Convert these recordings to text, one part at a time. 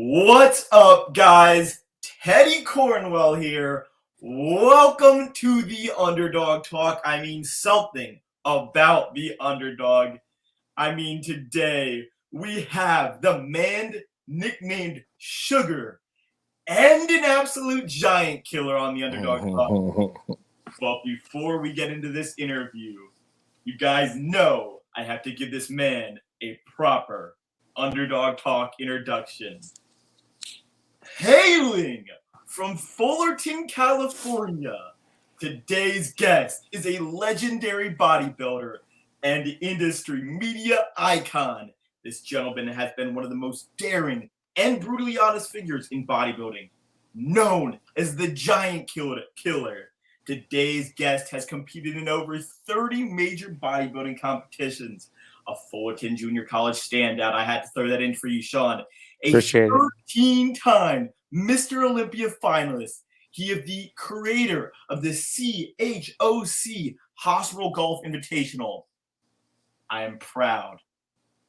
What's up, guys? Teddy Cornwell here. Welcome to the Underdog Talk. Something about the Underdog. Today we have the man nicknamed Sugar and an absolute giant killer on the Underdog Talk. But before we get into this interview, you guys know I have to give this man a proper Underdog Talk introduction. Hailing from Fullerton, California, today's guest is a legendary bodybuilder and industry media icon. This gentleman has been one of the most daring and brutally honest figures in bodybuilding, known as the Giant Killer. Today's guest has competed in over 30 major bodybuilding competitions. A Fullerton Junior College standout. I had to throw that in for you, Shawn. A 13-time Mr. Olympia finalist. He is the creator of the CHOC Hospital Golf Invitational. I am proud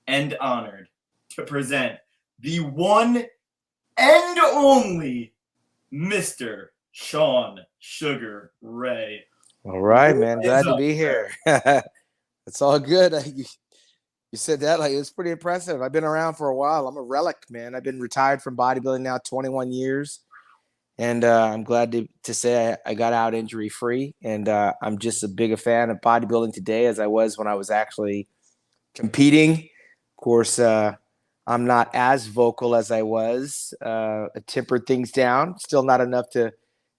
and honored to present the one and only Mr. Shawn Sugar Ray. All right, man. Glad to be here. It's all good. You said that like it was pretty impressive. I've been around for a while. I'm a relic, man. I've been retired from bodybuilding now 21 years. And I'm glad to say I got out injury free. And I'm just as big a fan of bodybuilding today as I was when I was actually competing. Of course, I'm not as vocal as I was. I tempered things down. Still not enough to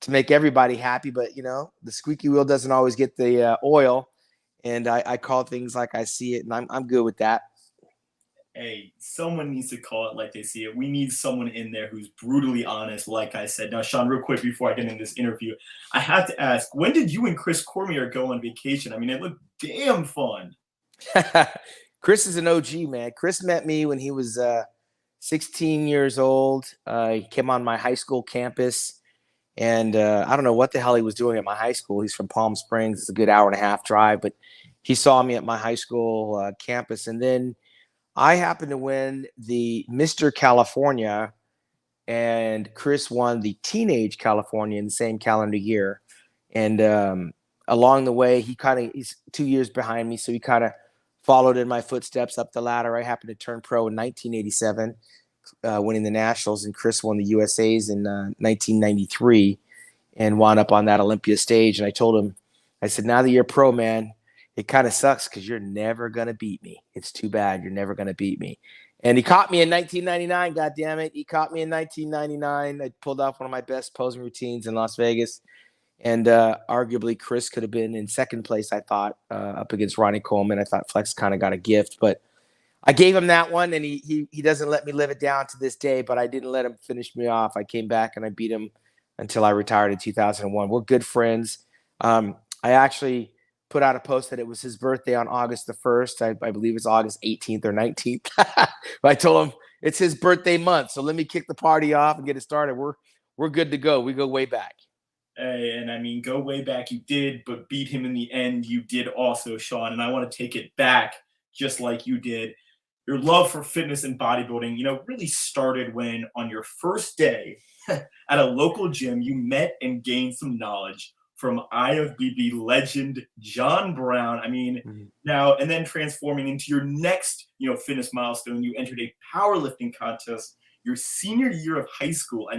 make everybody happy. But, you know, the squeaky wheel doesn't always get the oil. And I call things like I see it, and I'm good with that. Hey, someone needs to call it like they see it. We need someone in there who's brutally honest, like I said. Now, Shawn, real quick before I get into this interview, I have to ask, when did you and Chris Cormier go on vacation? It looked damn fun. Chris is an OG, man. Chris met me when he was 16 years old. He came on my high school campus, and I don't know what the hell he was doing at my high school. He's from Palm Springs. It's a good hour and a half drive, but he saw me at my high school campus. And then I happened to win the Mr. California, and Chris won the Teenage California in the same calendar year. And along the way, he's 2 years behind me, so he kind of followed in my footsteps up the ladder. I happened to turn pro in 1987. Winning the Nationals, and Chris won the USA's in 1993 and wound up on that Olympia stage. And I told him, I said, now that you're a pro, man, it kind of sucks because you're never going to beat me. It's too bad. You're never going to beat me. And he caught me in 1999, God damn it. He caught me in 1999. I pulled off one of my best posing routines in Las Vegas. And arguably Chris could have been in second place, I thought, up against Ronnie Coleman. I thought Flex kind of got a gift, but I gave him that one, and he doesn't let me live it down to this day, but I didn't let him finish me off. I came back, and I beat him until I retired in 2001. We're good friends. I actually put out a post that it was his birthday on August the 1st. I believe it's August 18th or 19th. But I told him it's his birthday month, so let me kick the party off and get it started. We're good to go. We go way back. Hey, and go way back you did, but beat him in the end you did also, Shawn. And I want to take it back just like you did. Your love for fitness and bodybuilding, really started when on your first day at a local gym, you met and gained some knowledge from IFBB legend John Brown. Now, and then transforming into your next, fitness milestone, you entered a powerlifting contest your senior year of high school.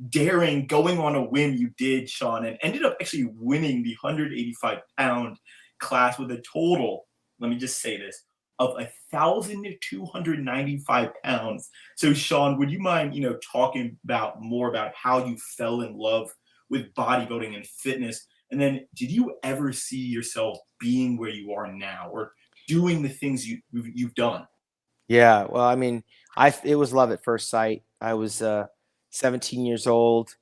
Daring, going on a whim you did, Shawn, and ended up actually winning the 185-pound class with a total, let me just say this, of 1,295 pounds. So, Shawn, would you mind, talking more about how you fell in love with bodybuilding and fitness? And then did you ever see yourself being where you are now or doing the things you've done? Yeah, well, it was love at first sight. I was 17 years old.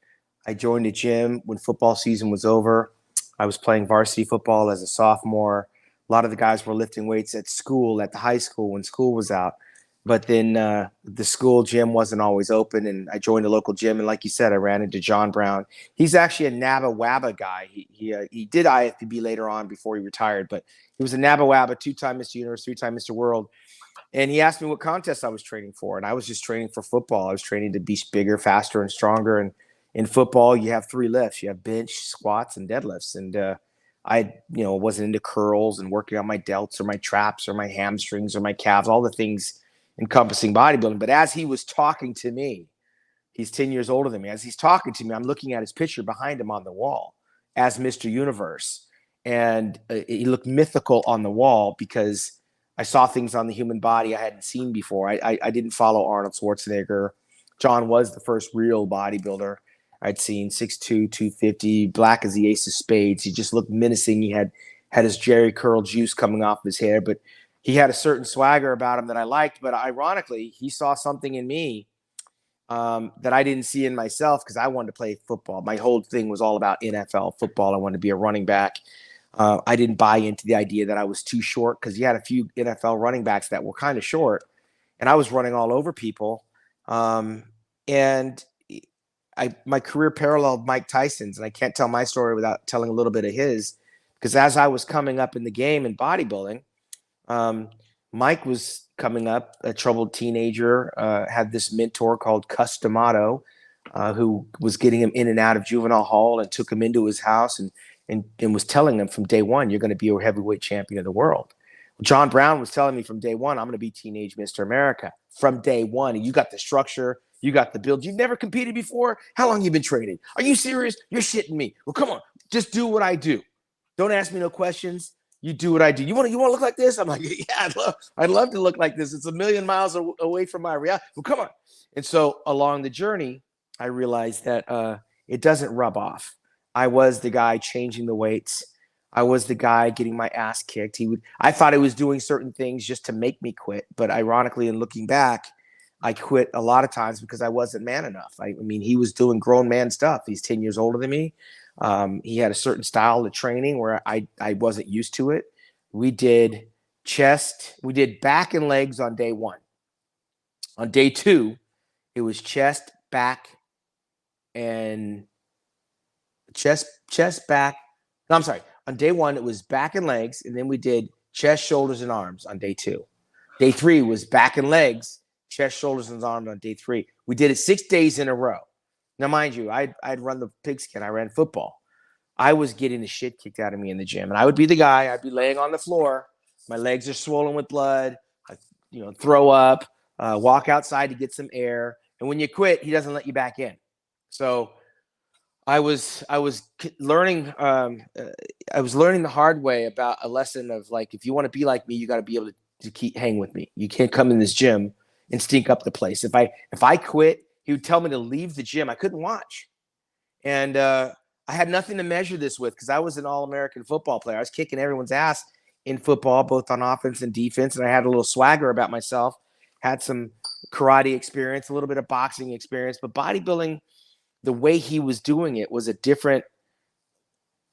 I joined a gym when football season was over. I was playing varsity football as a sophomore. A lot of the guys were lifting weights at school, at the high school when school was out. But then the school gym wasn't always open, and I joined a local gym. And like you said, I ran into John Brown. He's actually a Nabba Wabba guy. He did IFBB later on before he retired, but he was a Nabba Wabba, 2-time Mr. Universe, 3-time Mr. World. And he asked me what contest I was training for. And I was just training for football. I was training to be bigger, faster, and stronger. And in football, you have 3 lifts. You have bench, squats, and deadlifts. And I, wasn't into curls and working on my delts or my traps or my hamstrings or my calves, all the things encompassing bodybuilding. But as he was talking to me, he's 10 years older than me. As he's talking to me, I'm looking at his picture behind him on the wall as Mr. Universe. And he looked mythical on the wall because I saw things on the human body I hadn't seen before. I didn't follow Arnold Schwarzenegger. John was the first real bodybuilder I'd seen, 6'2", 250, black as the ace of spades. He just looked menacing. He had his Jerry curl juice coming off his hair, but he had a certain swagger about him that I liked. But ironically, he saw something in me that I didn't see in myself because I wanted to play football. My whole thing was all about NFL football. I wanted to be a running back. I didn't buy into the idea that I was too short because you had a few NFL running backs that were kind of short, and I was running all over people. And my career paralleled Mike Tyson's, and I can't tell my story without telling a little bit of his, because as I was coming up in the game in bodybuilding, Mike was coming up, a troubled teenager, had this mentor called Customato, who was getting him in and out of juvenile hall and took him into his house and was telling him from day one, you're going to be a heavyweight champion of the world. John Brown was telling me from day one, I'm going to be teenage Mr. America from day one. And you got the structure, you got the build. You've never competed before. How long you been training? Are you serious? You're shitting me. Well, come on, just do what I do. Don't ask me no questions. You do what I do. You want to look like this? I'm like, yeah, I'd love to look like this. It's a million miles away from my reality. Well, come on. And so along the journey, I realized that it doesn't rub off. I was the guy changing the weights. I was the guy getting my ass kicked. I thought he was doing certain things just to make me quit. But ironically, in looking back, I quit a lot of times because I wasn't man enough. I mean, he was doing grown man stuff. He's 10 years older than me. He had a certain style of training where I wasn't used to it. We did chest. We did back and legs on day 1. On day 2, it was chest, back, and chest, back. No, I'm sorry. On day 1, it was back and legs, and then we did chest, shoulders, and arms on day 2. Day 3 was back and legs, chest, shoulders, and arms on day 3. We did it 6 days in a row. Now, mind you, I'd run the pigskin. I ran football. I was getting the shit kicked out of me in the gym, and I would be the guy. I'd be laying on the floor. My legs are swollen with blood. I, throw up. Walk outside to get some air. And when you quit, he doesn't let you back in. So I was learning. I was learning the hard way about a lesson of, like, if you want to be like me, you got to be able to hang with me. You can't come in this gym and stink up the place. If I quit, he would tell me to leave the gym. I couldn't watch. And I had nothing to measure this with because I was an All-American football player. I was kicking everyone's ass in football, both on offense and defense. And I had a little swagger about myself, had some karate experience, a little bit of boxing experience. But bodybuilding, the way he was doing it was a different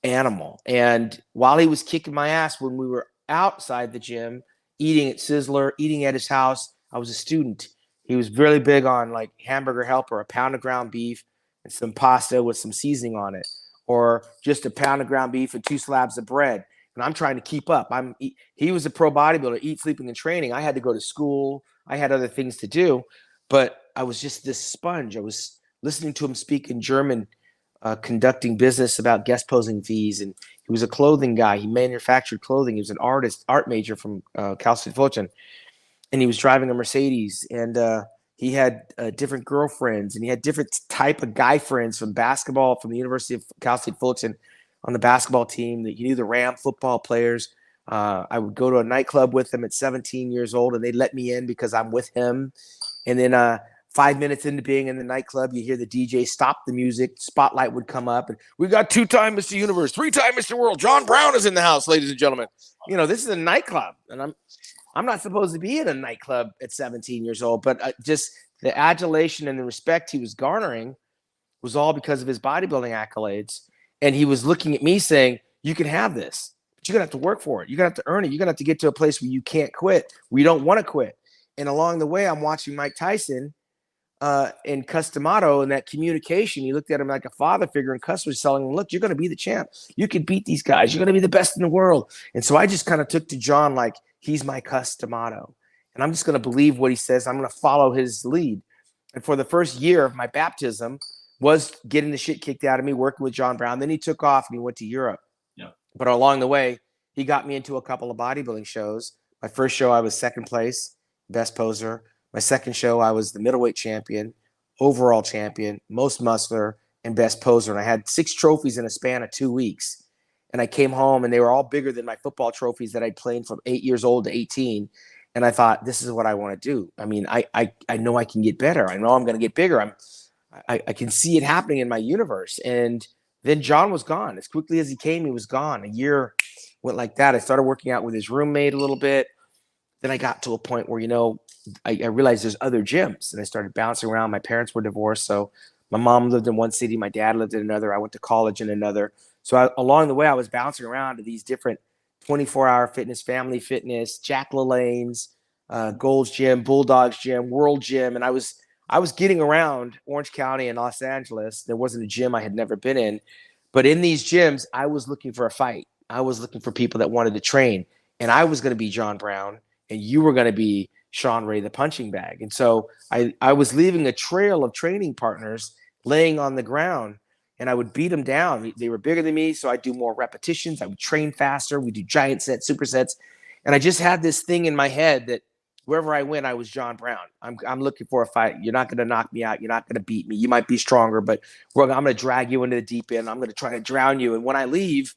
animal. And while he was kicking my ass when we were outside the gym, eating at Sizzler, eating at his house, I was a student. He was really big on, like, hamburger helper, a pound of ground beef and some pasta with some seasoning on it, or just a pound of ground beef and 2 slabs of bread. And I'm trying to keep up. He was a pro bodybuilder, eat, sleeping, and training. I had to go to school. I had other things to do, but I was just this sponge. I was listening to him speak in German, conducting business about guest posing fees. And he was a clothing guy. He manufactured clothing. He was an art major from Cal State Fulton. And he was driving a Mercedes, and he had different girlfriends, and he had different type of guy friends from basketball, from the University of Cal State Fulton on the basketball team. That he knew the Ram football players. I would go to a nightclub with him at 17 years old, and they'd let me in because I'm with him. And then 5 minutes into being in the nightclub, you hear the DJ stop the music, spotlight would come up, and we got 2-time Mr. Universe, 3-time Mr. World. John Brown is in the house, ladies and gentlemen. This is a nightclub, and I'm not supposed to be in a nightclub at 17 years old, but just the adulation and the respect he was garnering was all because of his bodybuilding accolades. And he was looking at me saying, you can have this, but you're going to have to work for it. You're going to have to earn it. You're going to have to get to a place where you can't quit, where you don't want to quit. And along the way, I'm watching Mike Tyson and Customato, and that communication. He looked at him like a father figure, and Cus was telling him, look, you're going to be the champ. You can beat these guys. You're going to be the best in the world. And so I just kind of took to John like he's my Customato. and I'm just going to believe what he says. I'm going to follow his lead. And for the first year of my baptism was getting the shit kicked out of me, working with John Brown. Then he took off and he went to Europe. Yeah. But along the way, he got me into a couple of bodybuilding shows. My first show, I was second place, best poser. My second show, I was the middleweight champion, overall champion, most muscular, and best poser. And I had 6 trophies in a span of 2 weeks. And I came home and they were all bigger than my football trophies that I'd played from 8 years old to 18. And I thought, this is what I want to do. I mean, I know I can get better. I know I'm going to get bigger. I can see it happening in my universe. And then John was gone. As quickly as he came, he was gone. A year went like that. I started working out with his roommate a little bit. Then I got to a point where, I realized there's other gyms. And I started bouncing around. My parents were divorced. So my mom lived in one city. My dad lived in another. I went to college in another. So along the way, I was bouncing around to these different 24-hour fitness, family fitness, Jack LaLanne's, Gold's Gym, Bulldog's Gym, World Gym. And I was getting around Orange County and Los Angeles. There wasn't a gym I had never been in. But in these gyms, I was looking for a fight. I was looking for people that wanted to train. And I was going to be John Brown, and you were going to be Shawn Ray, the punching bag. And so I was leaving a trail of training partners laying on the ground. And I would beat them down. They were bigger than me, so I'd do more repetitions. I would train faster. We'd do giant sets, supersets. And I just had this thing in my head that wherever I went, I was John Brown. I'm looking for a fight. You're not going to knock me out. You're not going to beat me. You might be stronger, but I'm going to drag you into the deep end. I'm going to try to drown you. And when I leave,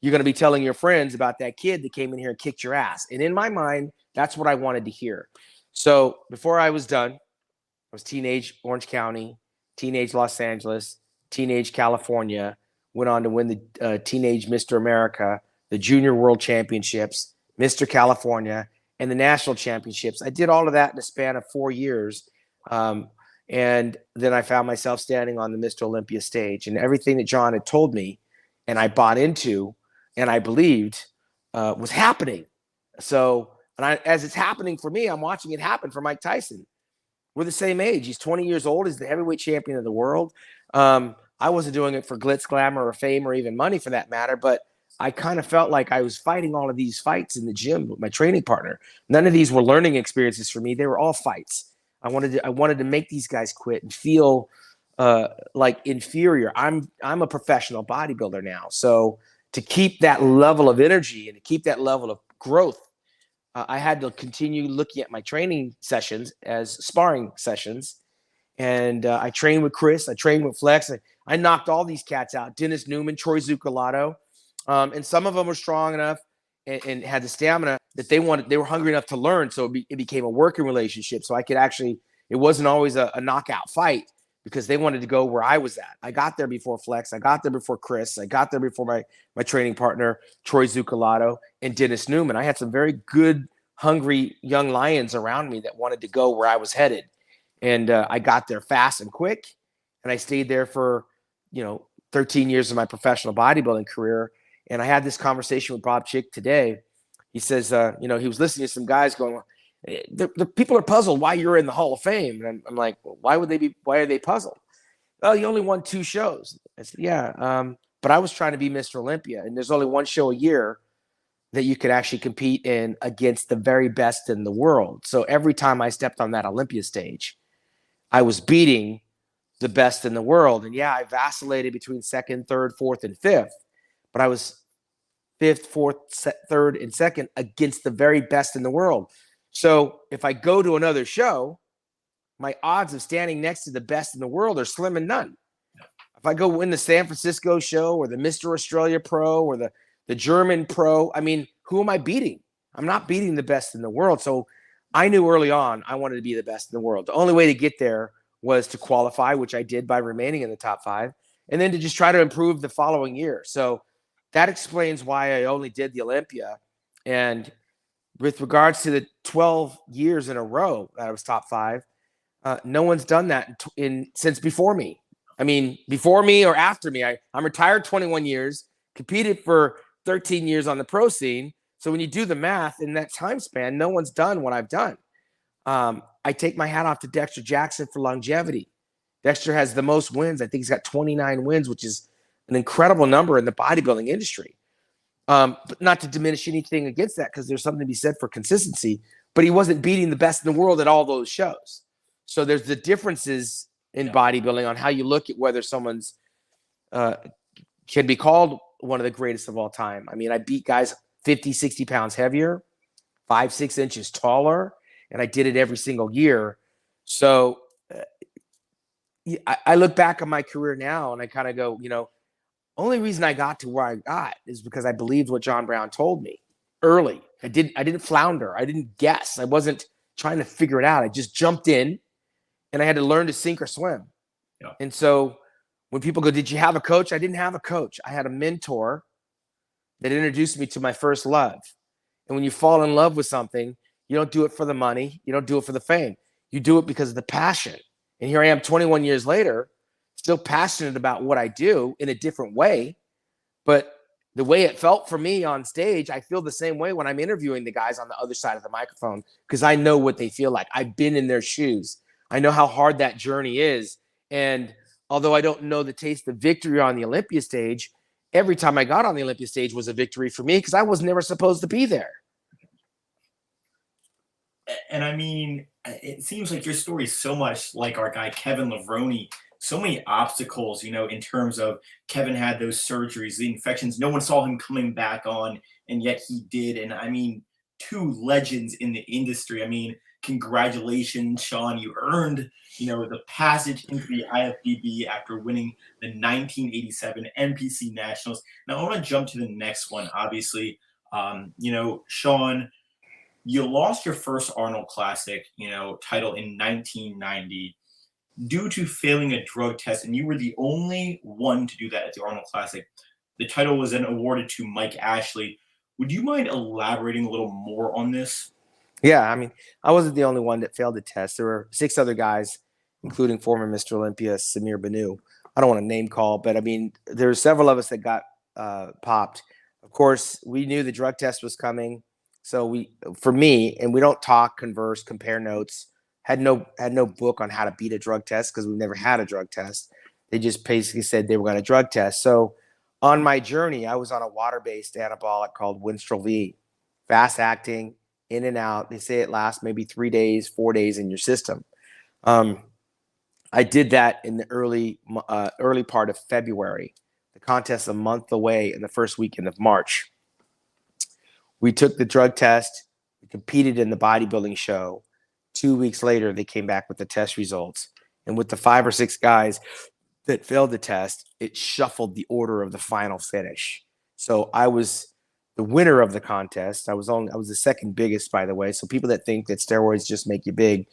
you're going to be telling your friends about that kid that came in here and kicked your ass. And in my mind, that's what I wanted to hear. So before I was done, I was teenage Orange County, teenage Los Angeles, teenage California, went on to win the teenage Mr. America, the junior world championships, Mr. California, and the national championships. I did all of that in a span of 4 years. And then I found myself standing on the Mr. Olympia stage, and everything that John had told me and I bought into and I believed was happening. So, as it's happening for me, I'm watching it happen for Mike Tyson. We're the same age. He's 20 years old. He's the heavyweight champion of the world. I wasn't doing it for glitz, glamour, or fame, or even money for that matter, but I kind of felt like I was fighting all of these fights in the gym with my training partner. None of these were learning experiences for me. They were all fights. I wanted to make these guys quit and feel like inferior. I'm a professional bodybuilder now. So to keep that level of energy and to keep that level of growth, I had to continue looking at my training sessions as sparring sessions. And I trained with Chris. I trained with Flex. I knocked all these cats out. Dennis Newman, Troy Zucolato. And some of them were strong enough and had the stamina that they were hungry enough to learn. So it became a working relationship. So I could actually, it wasn't always a knockout fight because they wanted to go where I was at. I got there before Flex. I got there before Chris. I got there before my training partner, Troy Zucolato, and Dennis Newman. I had some very good, hungry young lions around me that wanted to go where I was headed. And I got there fast and quick. And I stayed there for, 13 years of my professional bodybuilding career. And I had this conversation with Bob Chick today. He says, he was listening to some guys going, the people are puzzled why you're in the Hall of Fame. And I'm like, well, why are they puzzled? Oh, you only won 2 shows. I said, yeah. But I was trying to be Mr. Olympia. And there's only 1 show a year that you could actually compete in against the very best in the world. So every time I stepped on that Olympia stage, I was beating the best in the world. And yeah, I vacillated between 2nd, 3rd, 4th, and 5th. But I was 5th, 4th, 3rd, and 2nd against the very best in the world. So if I go to another show, my odds of standing next to the best in the world are slim and none. If I go win the San Francisco show or the Mr. Australia Pro or the German Pro, I mean, who am I beating? I'm not beating the best in the world. So I knew early on I wanted to be the best in the world. The only way to get there was to qualify, which I did by remaining in the top 5, and then to just try to improve the following year. So that explains why I only did the Olympia. And with regards to the 12 years in a row that I was top 5, no one's done that since before me. I mean, before me or after me. I'm retired 21 years, competed for 13 years on the pro scene. So when you do the math in that time span, no one's done what I've done. I take my hat off to Dexter Jackson for longevity. Dexter has the most wins. I think he's got 29 wins, which is an incredible number in the bodybuilding industry. But not to diminish anything against that, because there's something to be said for consistency. but he wasn't beating the best in the world at all those shows. So there's the differences in bodybuilding on how you look at whether someone's can be called one of the greatest of all time. I mean, I beat guys 50, 60 pounds heavier, 5, 6 inches taller, and I did it every single year. So I look back on my career now and I kind of go, only reason I got to where I got is because I believed what John Brown told me early. I didn't flounder. I didn't guess. I wasn't trying to figure it out. I just jumped in and I had to learn to sink or swim. Yeah. And so when people go, did you have a coach? I didn't have a coach. I had a mentor that introduced me to my first love. And when you fall in love with something, you don't do it for the money. You don't do it for the fame. You do it because of the passion. And here I am 21 years later, still passionate about what I do in a different way. But the way it felt for me on stage, I feel the same way when I'm interviewing the guys on the other side of the microphone because I know what they feel like. I've been in their shoes. I know how hard that journey is. And although I don't know the taste of victory on the Olympia stage, every time I got on the Olympia stage was a victory for me because I was never supposed to be there. And I mean, it seems like your story is so much like our guy, Kevin Levrone. So many obstacles, in terms of Kevin had those surgeries, the infections. No one saw him coming back on, and yet he did. And I mean, two legends in the industry. I mean, congratulations, Shawn. You earned, the passage into the IFBB after winning the 1987 NPC Nationals. Now, I want to jump to the next one, obviously. Shawn, you lost your first Arnold Classic, title in 1990 due to failing a drug test, and you were the only one to do that at the Arnold Classic. The title was then awarded to Mike Ashley. Would you mind elaborating a little more on this? Yeah, I mean, I wasn't the only one that failed the test. There were 6 other guys, including former Mr. Olympia, Samir Banu. I don't want to name call, but I mean, there were several of us that got popped. Of course, we knew the drug test was coming. So for me, and we don't talk, converse, compare notes, had no book on how to beat a drug test because we've never had a drug test. They just basically said they were going to drug test. So on my journey, I was on a water-based anabolic called Winstrol V, fast acting, in and out. They say it lasts maybe 3 days, 4 days in your system. I did that in the early part of February. The contest a month away in the first weekend of March. We took the drug test. We competed in the bodybuilding show. 2 weeks later, they came back with the test results. And with the 5 or 6 guys that failed the test, it shuffled the order of the final finish. So I was the winner of the contest. I was the second biggest, by the way. So people that think that steroids just make you big,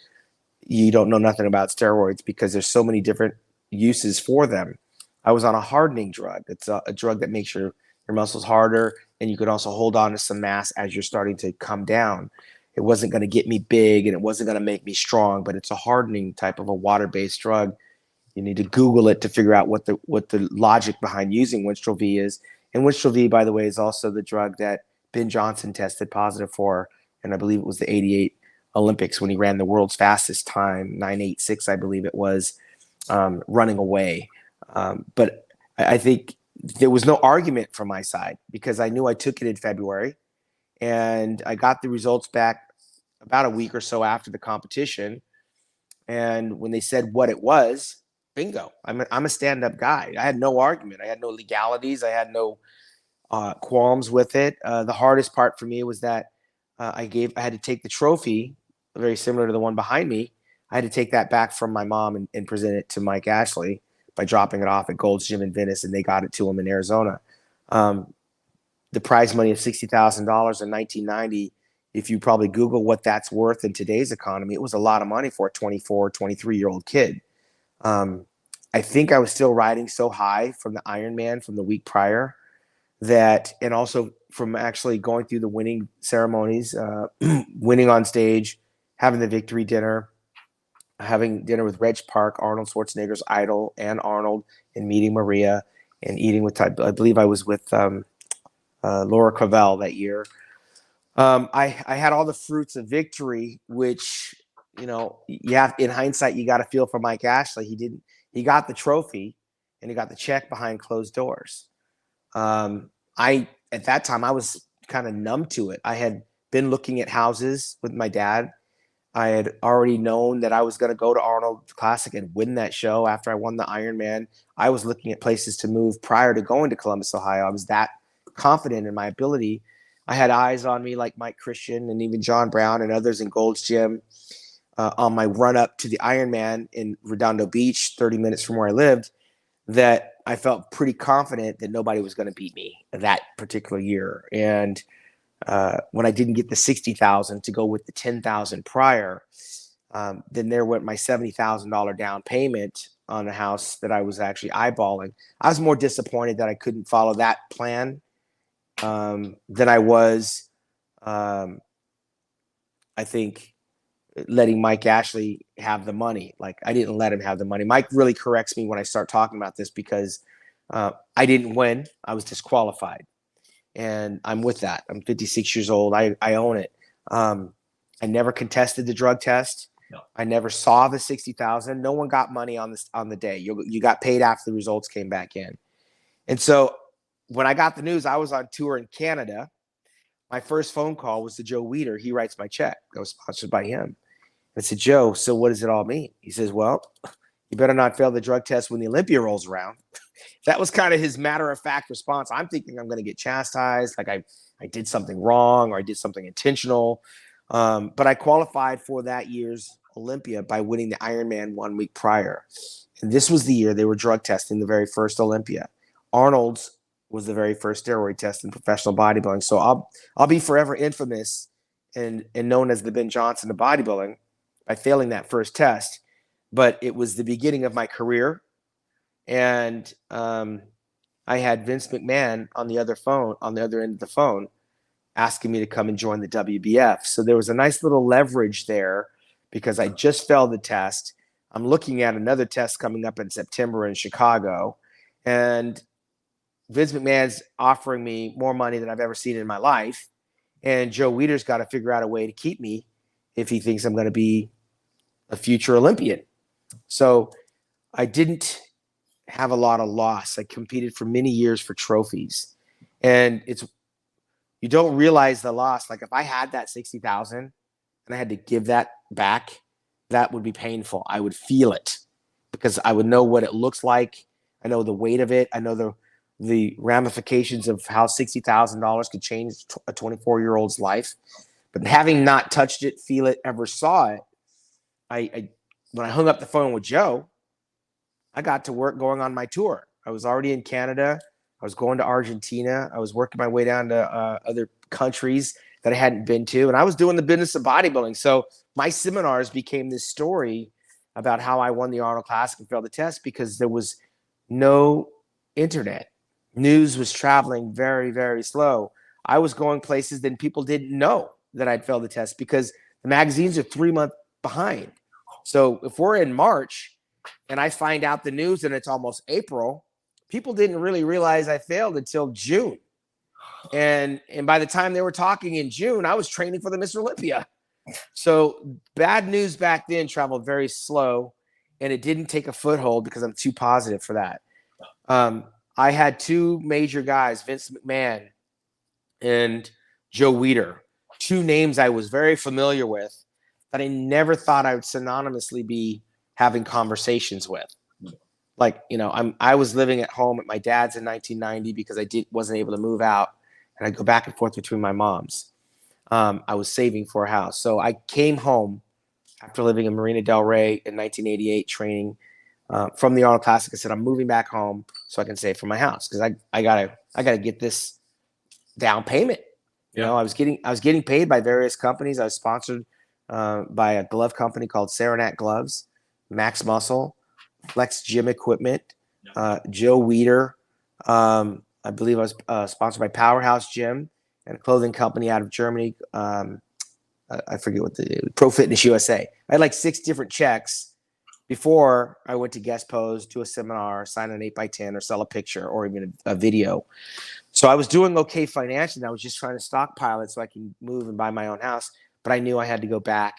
you don't know nothing about steroids because there's so many different uses for them. I was on a hardening drug. It's a drug that makes your muscles harder, and you could also hold on to some mass as you're starting to come down. It wasn't going to get me big, and it wasn't going to make me strong, but it's a hardening type of a water-based drug. You need to Google it to figure out what the logic behind using Winstrol V is. And Winstrol V, by the way, is also the drug that Ben Johnson tested positive for, and I believe it was the 88 Olympics when he ran the world's fastest time, 9:86, I believe it was, running away. But I think there was no argument from my side because I knew I took it in February, and I got the results back about a week or so after the competition. And when they said what it was, bingo, I'm a stand-up guy. I had no argument. I had no legalities. I had no qualms with it. The hardest part for me was that I had to take the trophy, very similar to the one behind me. I had to take that back from my mom and present it to Mike Ashley by dropping it off at Gold's Gym in Venice, and they got it to him in Arizona. The prize money of $60,000 in 1990, if you probably Google what that's worth in today's economy, it was a lot of money for a 24, 23-year-old kid. I think I was still riding so high from the Ironman from the week prior and also from actually going through the winning ceremonies, winning on stage, having the victory dinner, having dinner with Reg Park, Arnold Schwarzenegger's idol, and Arnold, and meeting Maria, and eating with, I believe I was with Laura Cavell that year. I had all the fruits of victory, which, in hindsight, you got to feel for Mike Ashley. He got the trophy and he got the check behind closed doors. At that time, I was kind of numb to it. I had been looking at houses with my dad. I had already known that I was going to go to Arnold Classic and win that show after I won the Ironman. I was looking at places to move prior to going to Columbus, Ohio. I was that confident in my ability. I had eyes on me like Mike Christian and even John Brown and others in Gold's Gym on my run up to the Ironman in Redondo Beach, 30 minutes from where I lived, that I felt pretty confident that nobody was going to beat me that particular year. And when I didn't get the 60,000 to go with the 10,000 prior, then there went my $70,000 down payment on a house that I was actually eyeballing. I was more disappointed that I couldn't follow that plan than I was, I think, letting Mike Ashley have the money. Like, I didn't let him have the money. Mike really corrects me when I start talking about this because I didn't win. I was disqualified. And I'm with that. I'm 56 years old. I own it. I never contested the drug test. No. I never saw the 60,000. No one got money on the day. You got paid after the results came back in. And so when I got the news, I was on tour in Canada. My first phone call was to Joe Weider. He writes my check. I was sponsored by him. I said, Joe, so what does it all mean? He says, well, you better not fail the drug test when the Olympia rolls around. That was kind of his matter-of-fact response. I'm thinking I'm going to get chastised, like I did something wrong or I did something intentional. But I qualified for that year's Olympia by winning the Ironman 1 week prior. And this was the year they were drug testing the very first Olympia. Arnold's was the very first steroid test in professional bodybuilding. So I'll be forever infamous and known as the Ben Johnson of bodybuilding by failing that first test. But it was the beginning of my career. And I had Vince McMahon on the other end of the phone, asking me to come and join the WBF. So there was a nice little leverage there because I just failed the test. I'm looking at another test coming up in September in Chicago. And Vince McMahon's offering me more money than I've ever seen in my life. And Joe Weider's got to figure out a way to keep me if he thinks I'm going to be a future Olympian. So I didn't have a lot of loss. I competed for many years for trophies. And you don't realize the loss. Like if I had that 60,000 and I had to give that back, that would be painful. I would feel it because I would know what it looks like. I know the weight of it. I know the ramifications of how $60,000 could change a 24-year-old's life. But having not touched it, feel it, ever saw it, when I hung up the phone with Joe, I got to work going on my tour. I was already in Canada. I was going to Argentina. I was working my way down to other countries that I hadn't been to. And I was doing the business of bodybuilding. So my seminars became this story about how I won the Arnold Classic and failed the test because there was no internet. News was traveling very, very slow. I was going places that people didn't know that I'd failed the test because the magazines are 3 months behind. So if we're in March and I find out the news and it's almost April, people didn't really realize I failed until June. And by the time they were talking in June, I was training for the Mr. Olympia. So bad news back then traveled very slow, and it didn't take a foothold because I'm too positive for that. I had two major guys, Vince McMahon and Joe Weider, two names I was very familiar with that I never thought I would synonymously be having conversations with. Like, I was living at home at my dad's in 1990 because I wasn't able to move out, and I go back and forth between my moms. I was saving for a house. So I came home after living in Marina Del Rey in 1988, training from the Arnold Classic. I said, I'm moving back home so I can save for my house because I gotta get this down payment. Yeah. I was getting paid by various companies. I was sponsored by a glove company called Saranac Gloves, Max Muscle, Flex Gym Equipment, Joe Weider. I believe I was sponsored by Powerhouse Gym and a clothing company out of Germany. I forget what Pro Fitness USA. I had like 6 different checks before I went to guest pose, do a seminar, sign an 8x10 or sell a picture or even a video. So I was doing okay financially. I was just trying to stockpile it so I can move and buy my own house. But I knew I had to go back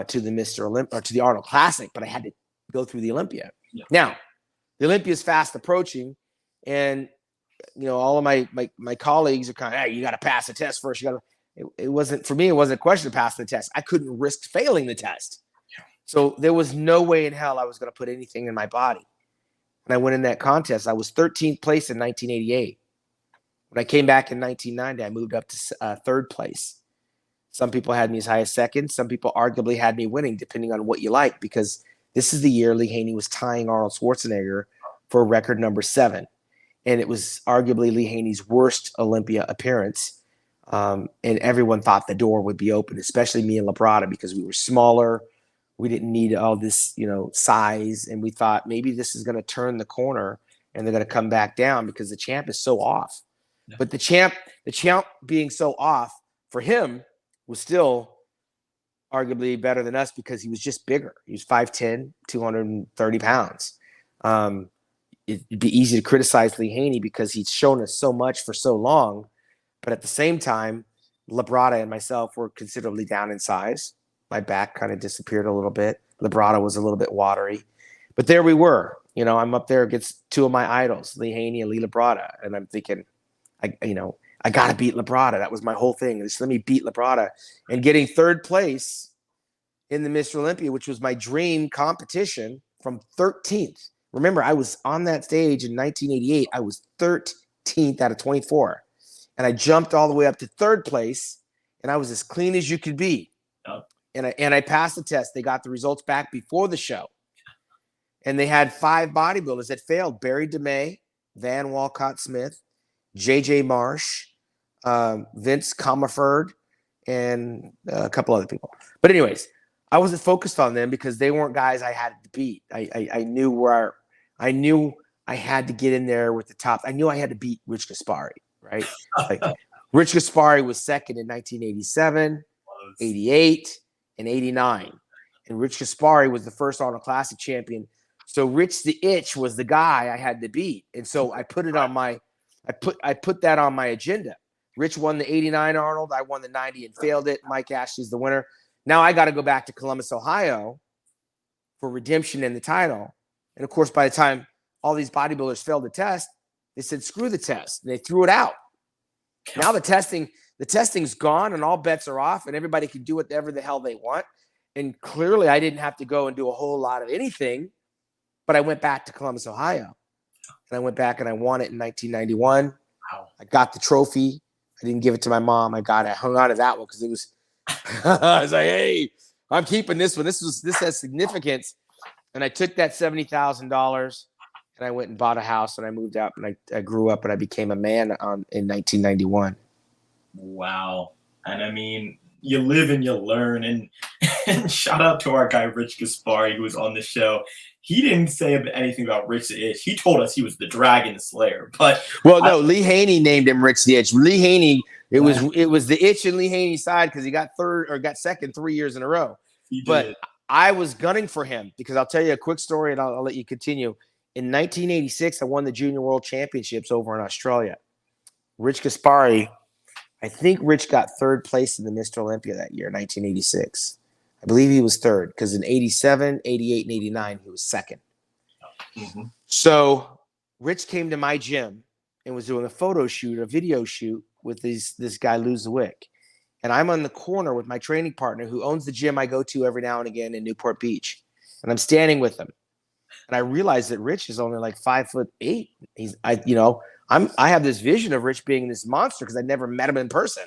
to the Mr. Olympia or to the Arnold Classic, but I had to go through the Olympia. Yeah. Now, the Olympia is fast approaching, and all of my colleagues are kind of, hey, you got to pass the test first. it wasn't for me. It wasn't a question of passing the test. I couldn't risk failing the test. So there was no way in hell I was going to put anything in my body. When I went in that contest, I was 13th place in 1988. When I came back in 1990, I moved up to third place. Some people had me as high as second. Some people arguably had me winning, depending on what you like, because this is the year Lee Haney was tying Arnold Schwarzenegger for record number 7. And it was arguably Lee Haney's worst Olympia appearance. And everyone thought the door would be open, especially me and Labrada, because we were smaller. We didn't need all this, size. And we thought maybe this is going to turn the corner and they're going to come back down because the champ is so off. Yeah. But the champ being so off for him was still arguably better than us because he was just bigger. He was 5'10", 230 pounds. It'd be easy to criticize Lee Haney because he's shown us so much for so long. But at the same time, Labrada and myself were considerably down in size. My back kind of disappeared a little bit. Labrada was a little bit watery. But there we were. I'm up there against two of my idols, Lee Haney and Lee Labrada. And I'm thinking, I got to beat Labrada. That was my whole thing. Just let me beat Labrada. And getting third place in the Mr. Olympia, which was my dream competition, from 13th. Remember, I was on that stage in 1988. I was 13th out of 24. And I jumped all the way up to third place, and I was as clean as you could be. Oh. And I passed the test. They got the results back before the show. And they had 5 bodybuilders that failed: Barry DeMay, Van Walcott Smith, J.J. Marsh, Vince Comerford, and a couple other people. But anyways, I wasn't focused on them because they weren't guys I had to beat. I knew I had to get in there with the top. I knew I had to beat Rich Gaspari, right? Rich Gaspari was second in 1987, 88, and 89. And Rich Gaspari was the first Arnold Classic champion. So Rich the Itch was the guy I had to beat. And so I put it on my I put that on my agenda. Rich won the 89 Arnold. I won the 90 and failed it. Mike Ashley's the winner. Now I got to go back to Columbus, Ohio for redemption in the title. And of course, by the time all these bodybuilders failed the test, they said, screw the test. And they threw it out. Now the testing's gone and all bets are off and everybody can do whatever the hell they want. And clearly I didn't have to go and do a whole lot of anything, but I went back to Columbus, Ohio. And I went back and I won it in 1991. Wow. I got the trophy. I didn't give it to my mom. I hung on to that one because it was, I was like, hey, I'm keeping this one. This has significance. And I took that $70,000 and I went and bought a house and I moved out and I grew up and I became a man in 1991. Wow. And I mean, you live and you learn. And shout out to our guy, Rich Gaspari, who was on the show. He didn't say anything about Rich the Itch. He told us he was the Dragon Slayer. But Lee Haney named him Rich the Itch. Lee Haney, it was the Itch in Lee Haney's side because he got second 3 years in a row. But I was gunning for him because I'll tell you a quick story and I'll let you continue. In 1986, I won the Junior World Championships over in Australia. Rich Gaspari, I think Rich got third place in the Mr. Olympia that year, 1986. I believe he was third because in 87, 88, and 89, he was second. Mm-hmm. So Rich came to my gym and was doing a video shoot with this guy, Lou Zwick. And I'm on the corner with my training partner who owns the gym I go to every now and again in Newport Beach. And I'm standing with him. And I realized that Rich is only like 5'8". I have this vision of Rich being this monster because I never met him in person.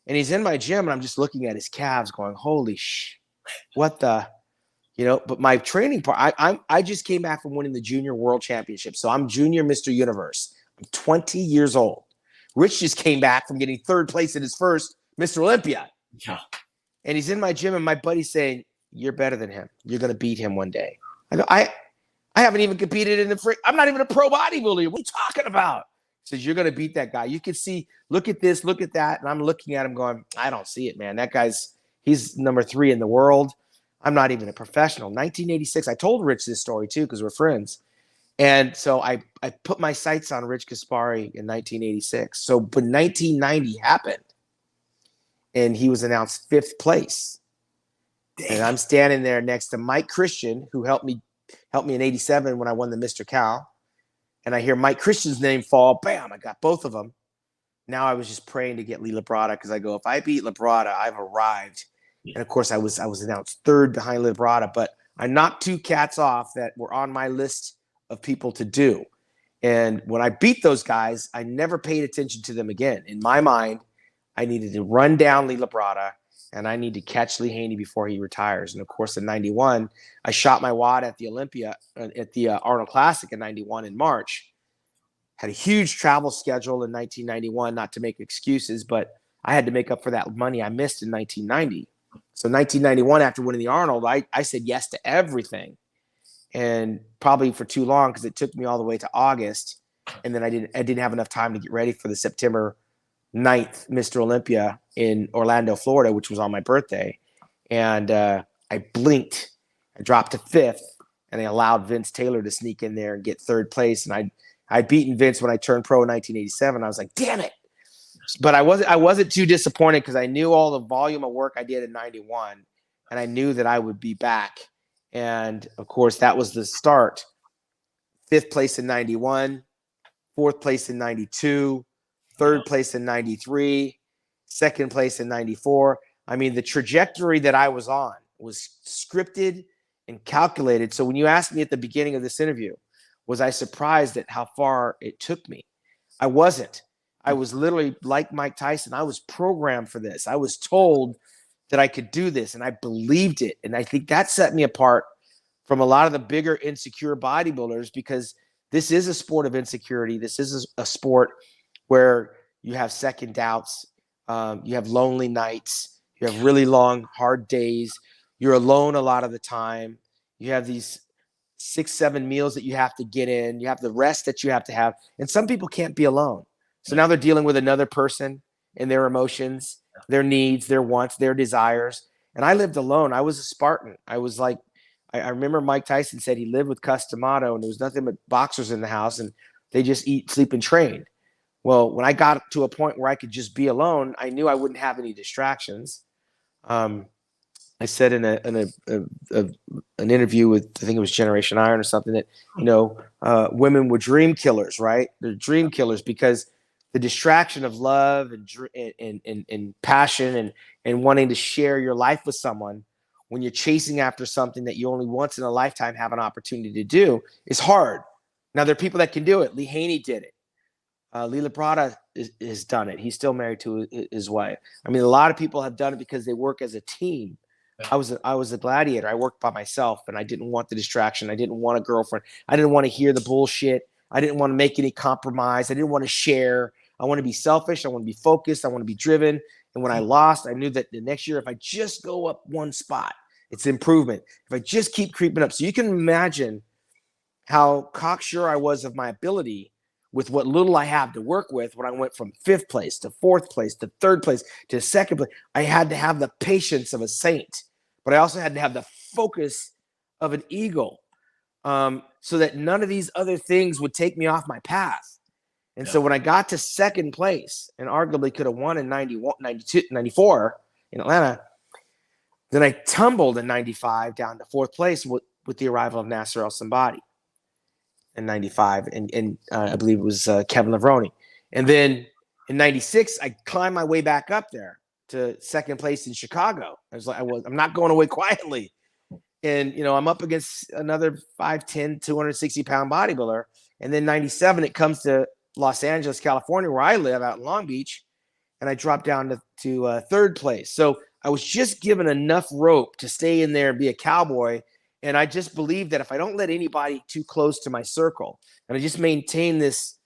And he's in my gym and I'm just looking at his calves going, holy what the, but my training part, I just came back from winning the Junior World Championship. So I'm Junior Mr. Universe. I'm 20 years old. Rich just came back from getting third place in his first Mr. Olympia. Yeah. And he's in my gym and my buddy's saying, you're better than him. You're going to beat him one day. I go, I haven't even competed in I'm not even a pro bodybuilder. What are you talking about? He says, you're going to beat that guy. You can see, look at this, look at that. And I'm looking at him going, I don't see it, man. That he's number 3 in the world. I'm not even a professional. 1986, I told Rich this story too because we're friends. And so I put my sights on Rich Gaspari in 1986. So but 1990 happened. And he was announced 5th place. Damn. And I'm standing there next to Mike Christian, who helped me in 87 when I won the Mr. Cal. And I hear Mike Christian's name fall. Bam, I got both of them. now I was just praying to get Lee Labrada, because I go, if I beat Labrada, I've arrived. And of course, I was announced third behind Lee Labrada, but I knocked 2 cats off that were on my list of people to do. And when I beat those guys, I never paid attention to them again. In my mind, I needed to run down Lee Labrada, and I need to catch Lee Haney before he retires. And of course, in 91, I shot my wad at the Olympia, at the Arnold Classic in 91 in March. Had a huge travel schedule in 1991, not to make excuses, but I had to make up for that money I missed in 1990. So 1991, after winning the Arnold, I said yes to everything. And probably for too long, because it took me all the way to August. And then I didn't have enough time to get ready for the September 9th Mr. Olympia in Orlando, Florida, which was on my birthday. And I blinked. I dropped to 5th, and I allowed Vince Taylor to sneak in there and get 3rd place. And I'd beaten Vince when I turned pro in 1987. I was like, damn it. But I wasn't too disappointed, because I knew all the volume of work I did in 91, and I knew that I would be back. And of course, that was the start. 5th place in 91, 4th place in 92, 3rd place in 93, 2nd place in 94. I mean, the trajectory that I was on was scripted and calculated. So when you asked me at the beginning of this interview, was I surprised at how far it took me? I wasn't. I was literally like Mike Tyson. I was programmed for this. I was told that I could do this, and I believed it. And I think that set me apart from a lot of the bigger insecure bodybuilders, because this is a sport of insecurity. This is a sport where you have second doubts. You have lonely nights. You have really long, hard days. You're alone a lot of the time. You have these 6-7 meals that you have to get in. You have the rest that you have to have. And some people can't be alone. So now they're dealing with another person and their emotions, their needs, their wants, their desires. And I lived alone. I was a Spartan. I was like, I remember Mike Tyson said he lived with Customato, and there was nothing but boxers in the house, and they just eat, sleep, and train. Well, when I got to a point where I could just be alone, I knew I wouldn't have any distractions. I said in an interview with, I think it was Generation Iron or something, that, women were dream killers, right? They're dream killers because the distraction of love and passion and wanting to share your life with someone when you're chasing after something that you only once in a lifetime have an opportunity to do is hard. Now, there are people that can do it. Lee Haney did it. Lee Labrada has done it. He's still married to his wife. I mean, a lot of people have done it because they work as a team. I was a gladiator. I worked by myself, and I didn't want the distraction. I didn't want a girlfriend. I didn't want to hear the bullshit. I didn't want to make any compromise. I didn't want to share. I want to be selfish. I want to be focused. I want to be driven. And when I lost, I knew that the next year, if I just go up one spot, it's improvement. If I just keep creeping up. So you can imagine how cocksure I was of my ability with what little I have to work with. When I went from 5th place to 4th place to 3rd place to 2nd place, I had to have the patience of a saint, but I also had to have the focus of an eagle, so that none of these other things would take me off my path. And so when I got to 2nd place, and arguably could have won in 91, 92, 94 in Atlanta, then I tumbled in 95 down to 4th place with the arrival of Nasser El Sambadi in 95. And I believe it was Kevin Levrone. And then in 96, I climbed my way back up there to 2nd place in Chicago. I'm not going away quietly. And, I'm up against another 5'10", 260-pound bodybuilder. And then 97, it comes to Los Angeles, California, where I live out in Long Beach. And I dropped down to 3rd place. So I was just given enough rope to stay in there and be a cowboy. And I just believe that if I don't let anybody too close to my circle, and I just maintain this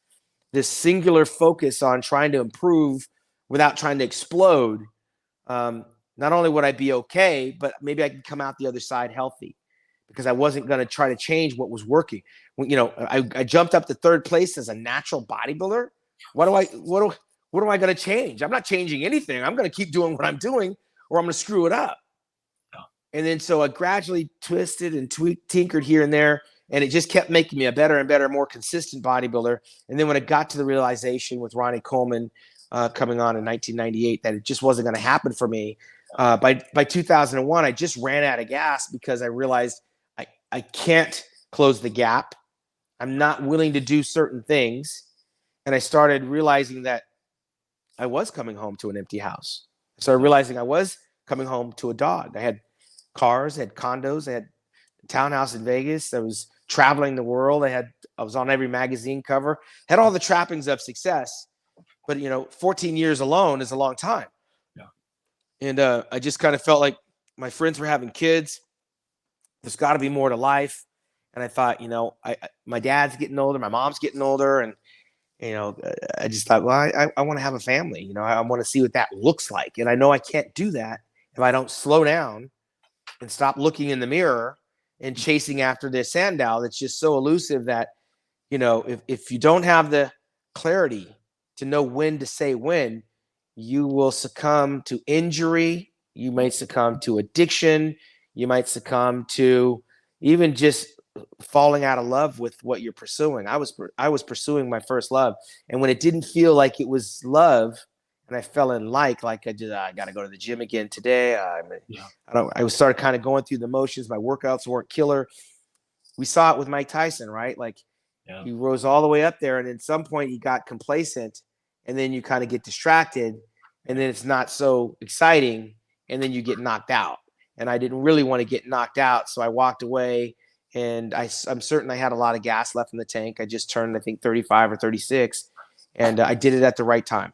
singular focus on trying to improve without trying to explode, not only would I be okay, but maybe I could come out the other side healthy, because I wasn't going to try to change what was working. I jumped up to 3rd place as a natural bodybuilder. What am I going to change? I'm not changing anything. I'm going to keep doing what I'm doing, or I'm going to screw it up. And then so I gradually twisted and tinkered here and there, and it just kept making me a better and better, more consistent bodybuilder. And then when it got to the realization with Ronnie Coleman coming on in 1998 that it just wasn't going to happen for me, by 2001, I just ran out of gas, because I realized I can't close the gap. I'm not willing to do certain things. And I started realizing that I was coming home to an empty house. I started realizing I was coming home to a dog. I had cars, I had condos, I had a townhouse in Vegas. I was traveling the world. I was on every magazine cover, had all the trappings of success. But 14 years alone is a long time. Yeah. And I just kind of felt like my friends were having kids. There's got to be more to life. And I thought, my dad's getting older, my mom's getting older, and I just thought, well, I want to have a family. I want to see what that looks like. And I know I can't do that if I don't slow down and stop looking in the mirror and chasing after this sandow that's just so elusive that, if you don't have the clarity to know when to say when, you will succumb to injury. You might succumb to addiction. You might succumb to even just falling out of love with what you're pursuing. I was pursuing my first love, and when it didn't feel like it was love, and I fell in I got to go to the gym again today. I started kind of going through the motions. My workouts weren't killer. We saw it with Mike Tyson, right? He rose all the way up there, and at some point he got complacent, and then you kind of get distracted, and then it's not so exciting, and then you get knocked out. And I didn't really want to get knocked out, so I walked away. And I'm certain I had a lot of gas left in the tank. I just turned, I think, 35 or 36, and I did it at the right time.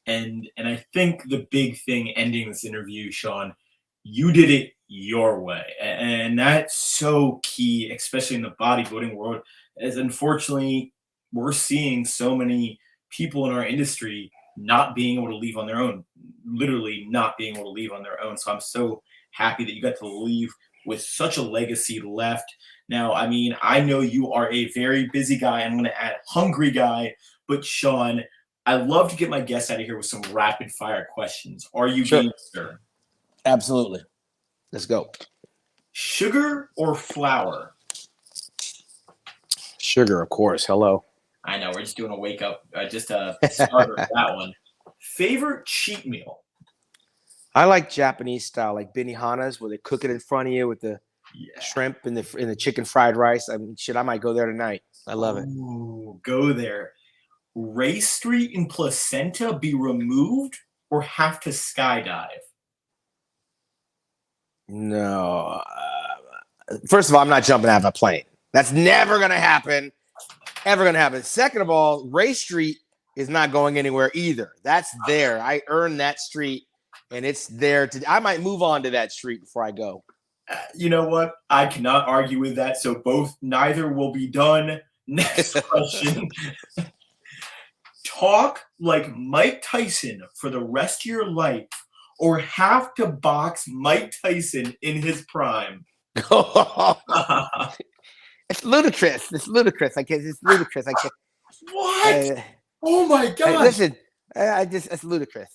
And I think the big thing ending this interview, Shawn, you did it your way. And that's so key, especially in the bodybuilding world, as unfortunately we're seeing so many people in our industry not being able to leave on their own, literally not being able to leave on their own. So I'm so happy that you got to leave with such a legacy left. Now, I mean, I know you are a very busy guy. I'm going to add hungry guy, but Shawn, I love to get my guests out of here with some rapid fire questions. Are you game, sir? Absolutely. Let's go. Sugar or flour? Sugar, of course. Hello. I know, we're just doing a wake up, just a starter for that one. Favorite cheat meal? I like Japanese style, like Benihana's, where they cook it in front of you with the shrimp and the chicken fried rice. I mean, I might go there tonight. I love it. Go there. Race Street in Placenta be removed or have to skydive? No. First of all, I'm not jumping out of a plane. That's never going to happen. Ever going to happen. Second of all, Race Street is not going anywhere either. That's there. I earned that street, and it's there. I might move on to that street before I go. You know what? I cannot argue with that. So neither will be done. Next question. Talk like Mike Tyson for the rest of your life or have to box Mike Tyson in his prime? It's ludicrous. It's ludicrous. It's ludicrous. What? Oh my God. Hey, listen, it's ludicrous.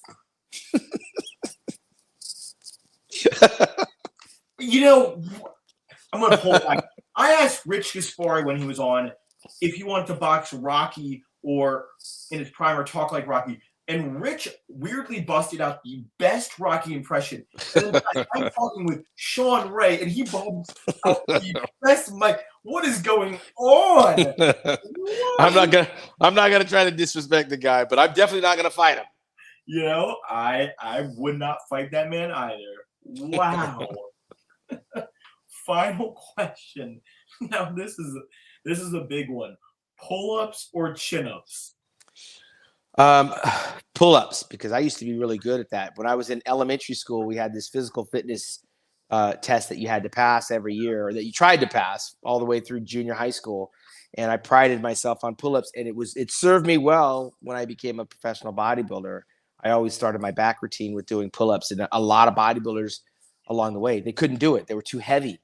I'm going to pull back. I asked Rich Gaspari when he was on if he wanted to box Rocky or in his prime or talk like Rocky. And Rich weirdly busted out the best Rocky impression. And I'm talking with Shawn Ray, and he bumps out the best Mike. What is going on? I'm not gonna try to disrespect the guy, but I'm definitely not gonna fight him. I would not fight that man either. Wow. Final question. Now this is a big one. Pull-ups or chin-ups? Pull-ups, because I used to be really good at that. When I was in elementary school, we had this physical fitness test that you had to pass every year, or that you tried to pass all the way through junior high school. And I prided myself on pull-ups, and it served me well when I became a professional bodybuilder. I always started my back routine with doing pull-ups, and a lot of bodybuilders along the way, they couldn't do it. They were too heavy.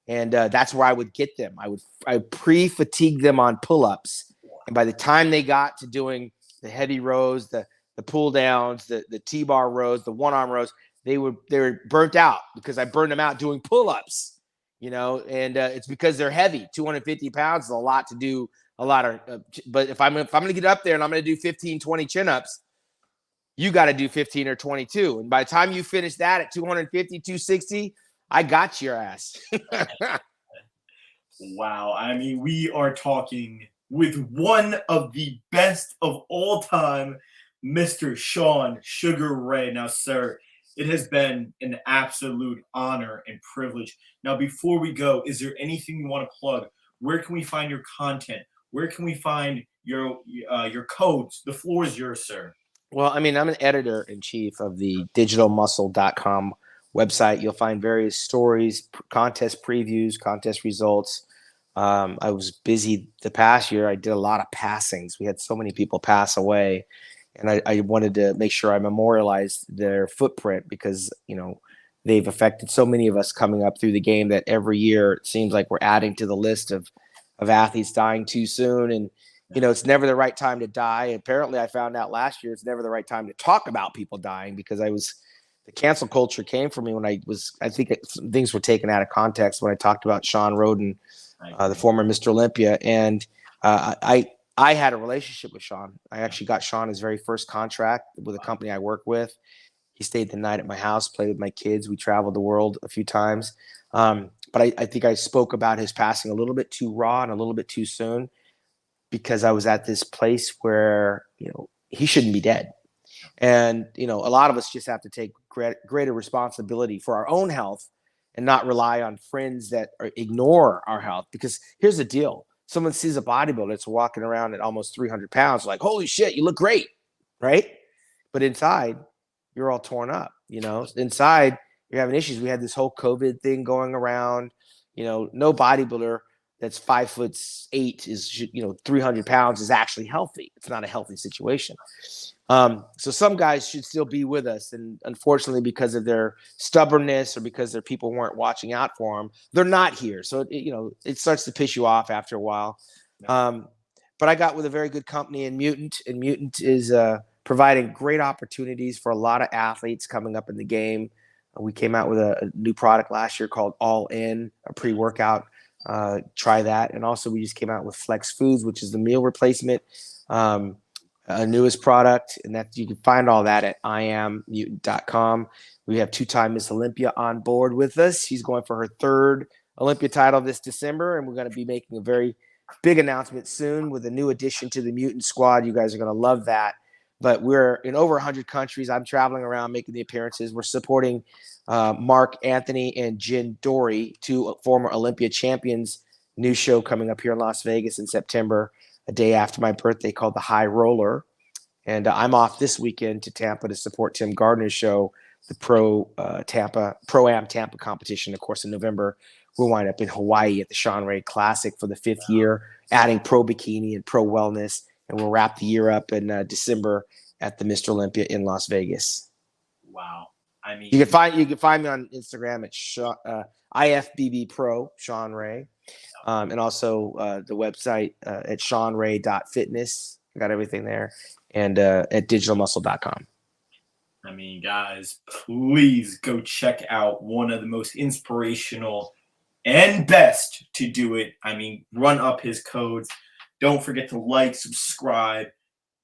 And that's where I would get them. I pre-fatigue them on pull-ups. And by the time they got to doing the heavy rows, the pull downs, the T-bar rows, the one-arm rows, they were burnt out because I burned them out doing pull-ups, and it's because they're heavy. 250 pounds is a lot to do, but if I'm going to get up there and I'm going to do 15, 20 chin-ups, you got to do 15 or 22. And by the time you finish that at 250, 260, I got your ass. Wow. I mean, we are talking with one of the best of all time, Mr.Shawn Sugar Ray. Now, sir, it has been an absolute honor and privilege. Now, before we go, is there anything you want to plug? Where can we find your content? Where can we find your codes? The floor is yours, sir. Well, I mean, I'm an editor-in-chief of the digitalmuscle.com website. You'll find various stories, contest previews, contest results. I was busy the past year. I did a lot of passings. We had so many people pass away, and I wanted to make sure I memorialized their footprint because, they've affected so many of us coming up through the game that every year it seems like we're adding to the list of athletes dying too soon. And it's never the right time to die. Apparently, I found out last year it's never the right time to talk about people dying because the cancel culture came for me when I think some things were taken out of context when I talked about Shawn Rhoden, the former Mr. Olympia. And I had a relationship with Shawn. I actually got Shawn his very first contract with a company I work with. He stayed the night at my house, played with my kids. We traveled the world a few times. But I think I spoke about his passing a little bit too raw and a little bit too soon because I was at this place where, he shouldn't be dead. And, a lot of us just have to take greater responsibility for our own health and not rely on friends that ignore our health. Because here's the deal. Someone sees a bodybuilder that's walking around at almost 300 pounds, like, holy shit, you look great, right? But inside, you're all torn up, Inside, you're having issues. We had this whole COVID thing going around. No bodybuilder that's 5'8" is 300 pounds is actually healthy. It's not a healthy situation. So some guys should still be with us, and unfortunately, because of their stubbornness or because their people weren't watching out for them, they're not here. So it starts to piss you off after a while. But I got with a very good company in Mutant, and Mutant is providing great opportunities for a lot of athletes coming up in the game. We came out with a new product last year called All In, a pre-workout. Try that. And also we just came out with Flex Foods, which is the meal replacement, a newest product. And that you can find all that at iammutant.com. We have two-time Miss Olympia on board with us. She's going for her third Olympia title this December. And we're going to be making a very big announcement soon with a new addition to the Mutant squad. You guys are going to love that. But we're in over 100 countries. I'm traveling around making the appearances. We're supporting Mark Anthony and Jen Dory, two former Olympia champions. New show coming up here in Las Vegas in September, a day after my birthday, called The High Roller. And I'm off this weekend to Tampa to support Tim Gardner's show, the Pro-Am Tampa competition. Of course, in November, we'll wind up in Hawaii at the Shawn Ray Classic for the 5th year, adding Pro Bikini and Pro Wellness. And we'll wrap the year up in December at the Mr. Olympia in Las Vegas. Wow. I mean, you can find me on Instagram at IFBB Pro, Shawn Ray. And also the website at ShawnRay.fitness. I got everything there. And at digitalmuscle.com. I mean, guys, please go check out one of the most inspirational and best to do it. I mean, run up his codes. Don't forget to like, subscribe,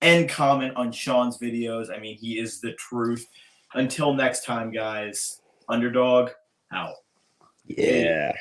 and comment on Shawn's videos. I mean, he is the truth. Until next time, guys, Underdog out. Yeah.